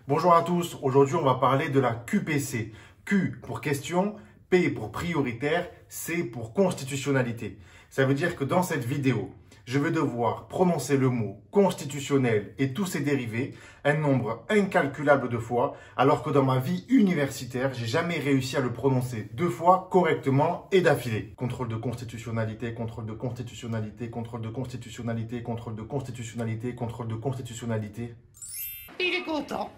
Bonjour à tous, aujourd'hui on va parler de la QPC. Q pour question, P pour prioritaire, C pour constitutionnalité. Ça veut dire que dans cette vidéo, je vais devoir prononcer le mot constitutionnel et tous ses dérivés un nombre incalculable de fois, alors que dans ma vie universitaire, j'ai jamais réussi à le prononcer 2 fois correctement et d'affilée. Contrôle de constitutionnalité, contrôle de constitutionnalité, contrôle de constitutionnalité, contrôle de constitutionnalité, contrôle de constitutionnalité. Il est content.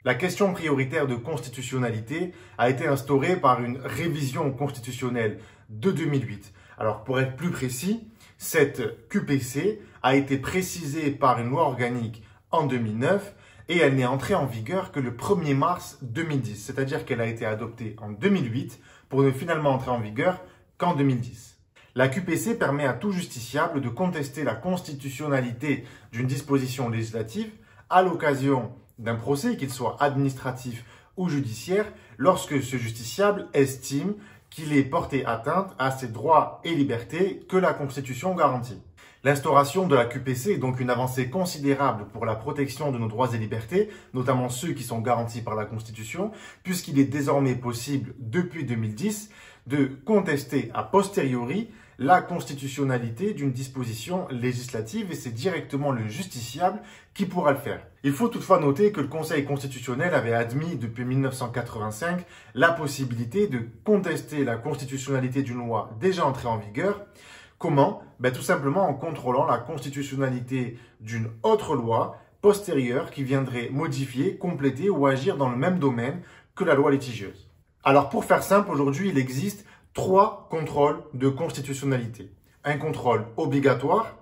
La question prioritaire de constitutionnalité a été instaurée par une révision constitutionnelle de 2008. Alors pour être plus précis, cette QPC a été précisée par une loi organique en 2009 et elle n'est entrée en vigueur que le 1er mars 2010. C'est-à-dire qu'elle a été adoptée en 2008 pour ne finalement entrer en vigueur qu'en 2010. La QPC permet à tout justiciable de contester la constitutionnalité d'une disposition législative à l'occasion d'un procès, qu'il soit administratif ou judiciaire, lorsque ce justiciable estime qu'il est porté atteinte à ses droits et libertés que la Constitution garantit. L'instauration de la QPC est donc une avancée considérable pour la protection de nos droits et libertés, notamment ceux qui sont garantis par la Constitution, puisqu'il est désormais possible, depuis 2010, de contester a posteriori la constitutionnalité d'une disposition législative et c'est directement le justiciable qui pourra le faire. Il faut toutefois noter que le Conseil constitutionnel avait admis depuis 1985 la possibilité de contester la constitutionnalité d'une loi déjà entrée en vigueur. Comment? Tout simplement en contrôlant la constitutionnalité d'une autre loi postérieure qui viendrait modifier, compléter ou agir dans le même domaine que la loi litigieuse. Alors pour faire simple, aujourd'hui il existe 3 contrôles de constitutionnalité. Un contrôle obligatoire,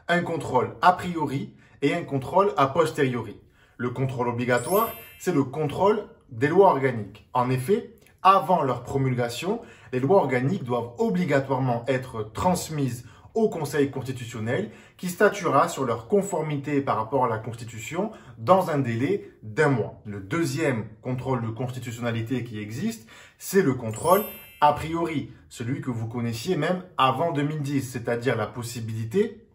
un contrôle a priori et un contrôle a posteriori. Le contrôle obligatoire, c'est le contrôle des lois organiques. En effet, avant leur promulgation, les lois organiques doivent obligatoirement être transmises au Conseil constitutionnel qui statuera sur leur conformité par rapport à la Constitution dans un délai d'1 mois. Le deuxième contrôle de constitutionnalité qui existe, c'est le contrôle a priori, celui que vous connaissiez même avant 2010, c'est-à-dire la possibilité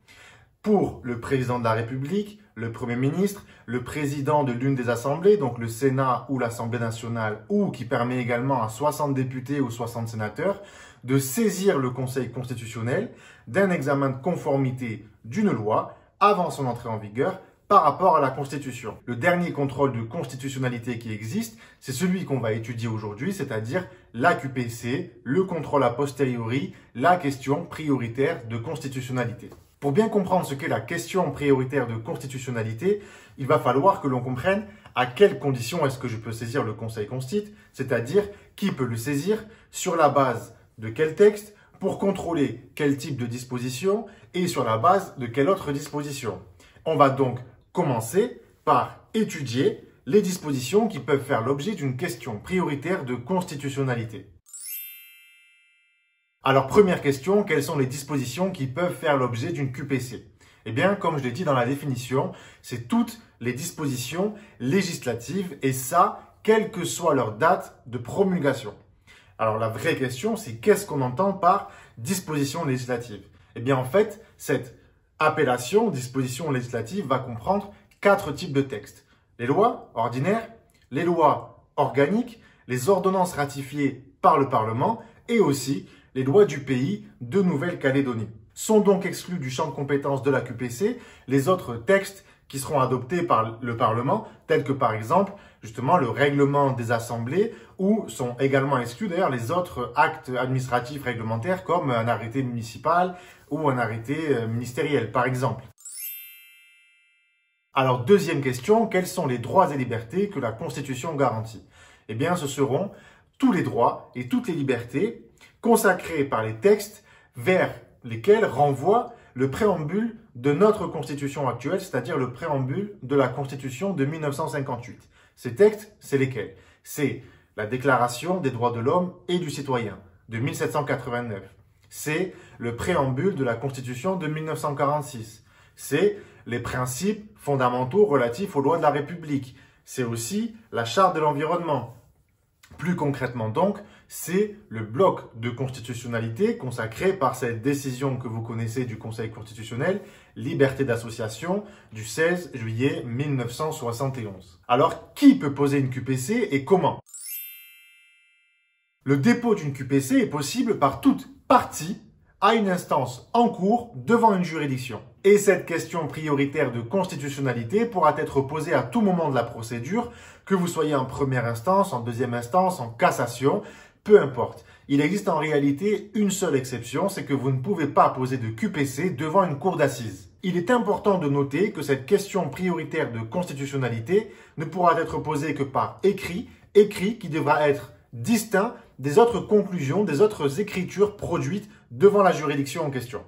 pour le président de la République, le Premier ministre, le président de l'une des assemblées, donc le Sénat ou l'Assemblée nationale, ou qui permet également à 60 députés ou 60 sénateurs, de saisir le Conseil constitutionnel d'un examen de conformité d'une loi avant son entrée en vigueur par rapport à la Constitution. Le dernier contrôle de constitutionnalité qui existe, c'est celui qu'on va étudier aujourd'hui, c'est-à-dire la QPC, le contrôle a posteriori, la question prioritaire de constitutionnalité. Pour bien comprendre ce qu'est la question prioritaire de constitutionnalité, il va falloir que l'on comprenne à quelles conditions est-ce que je peux saisir le Conseil constitue, c'est-à-dire qui peut le saisir, sur la base de quel texte, pour contrôler quel type de disposition et sur la base de quelle autre disposition. On va donc commencer par étudier les dispositions qui peuvent faire l'objet d'une question prioritaire de constitutionnalité. Alors, première question, quelles sont les dispositions qui peuvent faire l'objet d'une QPC? Eh bien, comme je l'ai dit dans la définition, c'est toutes les dispositions législatives et ça, quelle que soit leur date de promulgation. Alors, la vraie question, c'est qu'est-ce qu'on entend par disposition législative? Eh bien, en fait, cette appellation, disposition législative, va comprendre 4 types de textes. Les lois ordinaires, les lois organiques, les ordonnances ratifiées par le Parlement et aussi les lois du pays de Nouvelle-Calédonie. Sont donc exclus du champ de compétences de la QPC les autres textes qui seront adoptés par le Parlement, tels que par exemple, justement, le règlement des assemblées, ou sont également exclus d'ailleurs les autres actes administratifs réglementaires comme un arrêté municipal ou un arrêté ministériel, par exemple. Alors, deuxième question, quels sont les droits et libertés que la Constitution garantit? Eh bien, ce seront tous les droits et toutes les libertés consacrés par les textes vers lesquels renvoie le préambule de notre Constitution actuelle, c'est-à-dire le préambule de la Constitution de 1958. Ces textes, c'est lesquels? C'est la Déclaration des droits de l'homme et du citoyen de 1789. C'est le préambule de la Constitution de 1946. C'est les principes fondamentaux relatifs aux lois de la République. C'est aussi la Charte de l'environnement. Plus concrètement donc, c'est le bloc de constitutionnalité consacré par cette décision que vous connaissez du Conseil constitutionnel, liberté d'association du 16 juillet 1971. Alors, qui peut poser une QPC et comment? Le dépôt d'une QPC est possible par toute partie à une instance en cours devant une juridiction. Et cette question prioritaire de constitutionnalité pourra être posée à tout moment de la procédure, que vous soyez en première instance, en deuxième instance, en cassation, peu importe. Il existe en réalité une seule exception, c'est que vous ne pouvez pas poser de QPC devant une cour d'assises. Il est important de noter que cette question prioritaire de constitutionnalité ne pourra être posée que par écrit qui devra être distinct des autres conclusions, des autres écritures produites devant la juridiction en question.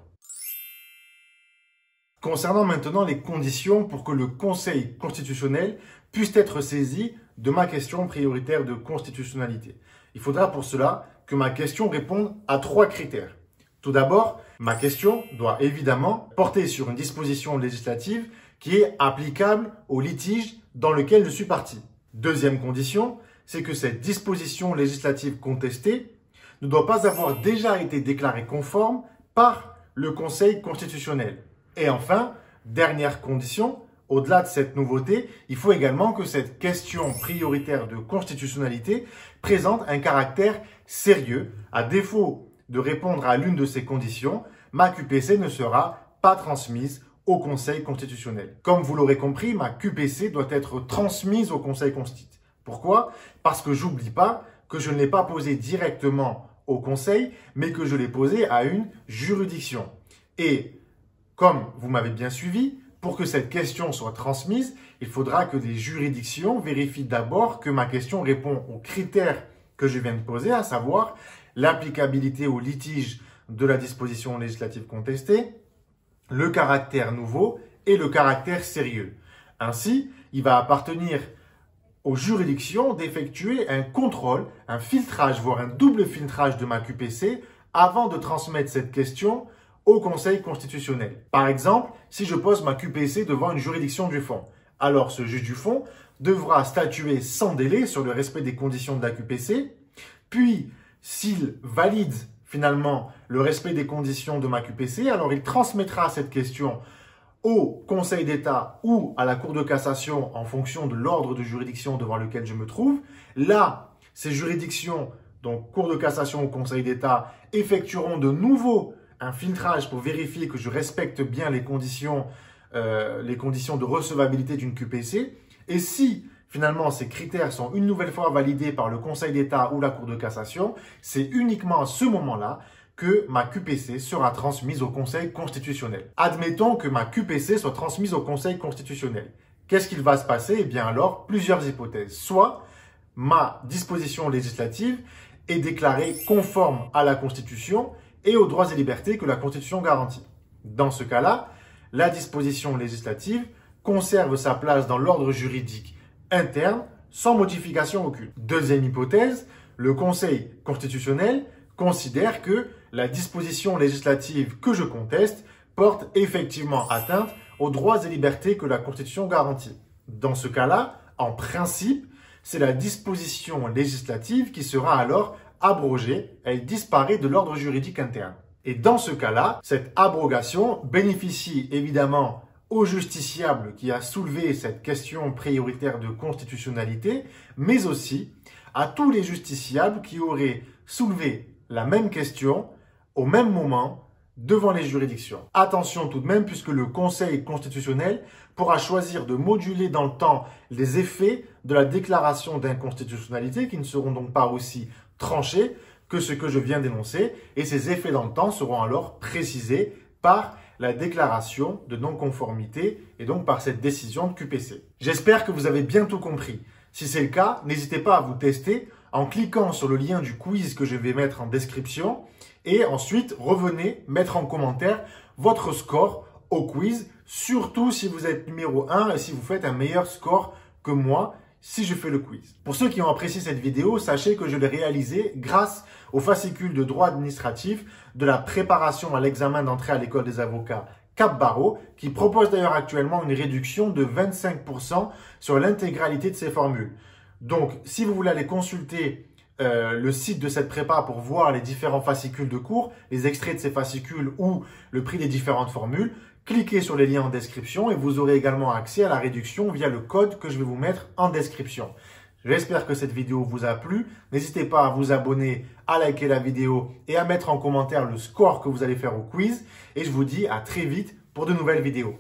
Concernant maintenant les conditions pour que le Conseil constitutionnel puisse être saisi de ma question prioritaire de constitutionnalité. Il faudra pour cela que ma question réponde à 3 critères. Tout d'abord, ma question doit évidemment porter sur une disposition législative qui est applicable au litige dans lequel je suis partie. Deuxième condition, c'est que cette disposition législative contestée ne doit pas avoir déjà été déclarée conforme par le Conseil constitutionnel. Et enfin, dernière condition, au-delà de cette nouveauté, il faut également que cette question prioritaire de constitutionnalité présente un caractère sérieux. À défaut de répondre à l'une de ces conditions, ma QPC ne sera pas transmise au Conseil constitutionnel. Comme vous l'aurez compris, ma QPC doit être transmise au Conseil constitutionnel. Pourquoi? Parce que j'oublie pas que je ne l'ai pas posée directement au Conseil, mais que je l'ai posée à une juridiction. Et comme vous m'avez bien suivi, pour que cette question soit transmise, il faudra que les juridictions vérifient d'abord que ma question répond aux critères que je viens de poser, à savoir l'applicabilité au litige de la disposition législative contestée, le caractère nouveau et le caractère sérieux. Ainsi, il va appartenir aux juridictions d'effectuer un contrôle, un filtrage, voire un double filtrage de ma QPC avant de transmettre cette question au Conseil constitutionnel. Par exemple, si je pose ma QPC devant une juridiction du fond, alors ce juge du fond devra statuer sans délai sur le respect des conditions de la QPC, puis s'il valide finalement le respect des conditions de ma QPC, alors il transmettra cette question au Conseil d'État ou à la Cour de cassation en fonction de l'ordre de juridiction devant lequel je me trouve. Là, ces juridictions, donc Cour de cassation ou Conseil d'État, effectueront de nouveau un filtrage pour vérifier que je respecte bien les conditions de recevabilité d'une QPC. Et si finalement ces critères sont une nouvelle fois validés par le Conseil d'État ou la Cour de cassation, c'est uniquement à ce moment-là que ma QPC sera transmise au Conseil constitutionnel. Admettons que ma QPC soit transmise au Conseil constitutionnel. Qu'est-ce qu'il va se passer? Eh bien alors, plusieurs hypothèses. Soit ma disposition législative est déclarée conforme à la Constitution et aux droits et libertés que la Constitution garantit. Dans ce cas-là, la disposition législative conserve sa place dans l'ordre juridique interne sans modification aucune. Deuxième hypothèse, le Conseil constitutionnel considère que la disposition législative que je conteste porte effectivement atteinte aux droits et libertés que la Constitution garantit. Dans ce cas-là, en principe, c'est la disposition législative qui sera alors abrogée, elle disparaît de l'ordre juridique interne. Et dans ce cas-là, cette abrogation bénéficie évidemment au justiciable qui a soulevé cette question prioritaire de constitutionnalité, mais aussi à tous les justiciables qui auraient soulevé la même question au même moment devant les juridictions. Attention tout de même, puisque le Conseil constitutionnel pourra choisir de moduler dans le temps les effets de la déclaration d'inconstitutionnalité qui ne seront donc pas aussi tranchés que ce que je viens d'énoncer, et ces effets dans le temps seront alors précisés par la déclaration de non-conformité et donc par cette décision de QPC. J'espère que vous avez bien tout compris. Si c'est le cas, n'hésitez pas à vous tester en cliquant sur le lien du quiz que je vais mettre en description et ensuite revenez mettre en commentaire votre score au quiz, surtout si vous êtes numéro 1 et si vous faites un meilleur score que moi si je fais le quiz. Pour ceux qui ont apprécié cette vidéo, sachez que je l'ai réalisée grâce au fascicule de droit administratif de la préparation à l'examen d'entrée à l'école des avocats Cap Barreau, qui propose d'ailleurs actuellement une réduction de 25% sur l'intégralité de ces formules. Donc, si vous voulez aller consulter le site de cette prépa pour voir les différents fascicules de cours, les extraits de ces fascicules ou le prix des différentes formules, cliquez sur les liens en description et vous aurez également accès à la réduction via le code que je vais vous mettre en description. J'espère que cette vidéo vous a plu. N'hésitez pas à vous abonner, à liker la vidéo et à mettre en commentaire le score que vous allez faire au quiz. Et je vous dis à très vite pour de nouvelles vidéos.